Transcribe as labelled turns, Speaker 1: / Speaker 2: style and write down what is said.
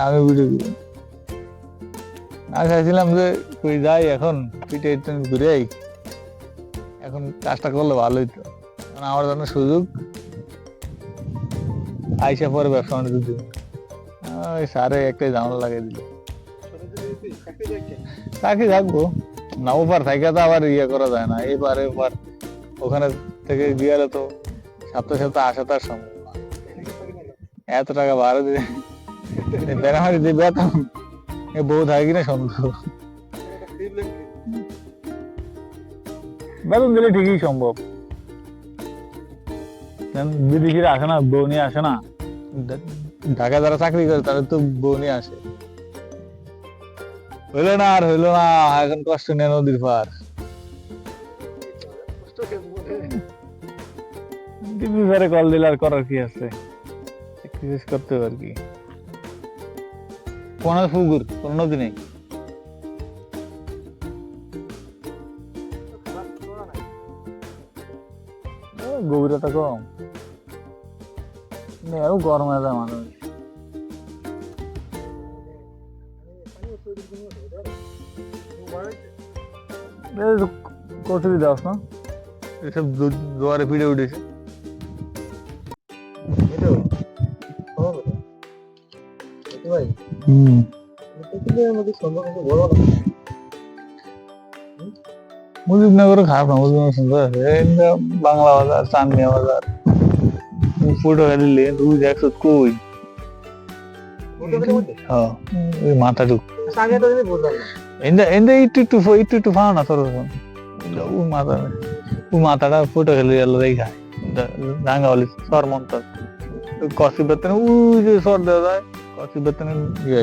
Speaker 1: আমি ভিডিও দিব না, চাইছিলাম যে কই যাই এখন পিঠে একটু ঘুরে আই, এখন কাজটা করলে ভালোই তো, কারণ আমার জন্য সুযোগ আইসা পরে ব্যবসা বাণিজ্য দিব। ওই সারে একটাই ঝামেলা লাগিয়ে দিল। চাকরি থাকবো না, ওপার থেকে তো আবার ইয়ে করা যায় না, এপারে ওপার ওখানে থেকে গিয়ে তো সপ্তাহে সপ্তাহে আসা তার সম্ভব না। এত টাকা ভাড়া দিয়ে বেড়ামারি দিয়ে বেতন বউ থাকে কিনা সন্দেহ। বেতন দিলে ঠিকই সম্ভব, বিদেশিরা আসে না, বউ নিয়ে আসে না। ঢাকায় যারা চাকরি করে তারা তো বউ নিয়ে আসে। হইলো না আর হইলো না, এখন কষ্ট নিয়ে নদীর পার। টিভি ফেরে কল দিলে আর করার কি আছে, এক্সারসাইজ করতে হবে আর কি। কোন পুকুর, কোন নদী নেই। গভীরতা কম, আরো গরম হয়ে যায় মানুষ। কচুরি দাস না, এসব জোয়ারে পিড়ে উঠেছে। মুজিবনগর খারাপ না, মুজিবনগর সুন্দর আছে। বাংলা বাজার, চান্দিয়া বাজার, ফুটো খালি লেন রুজ একশো কই। হ্যাঁ ওই মাথাটুক এন্দা একটু ফাও না তোর ওই মাথা, ওই মাথাটা ফুটো খেলে গেল দেখায় রাঙ্গা বলি সর মন্তর কষি বেতনে, ওই যে সর দেওয়া যায় কষি বেতনে ইয়ে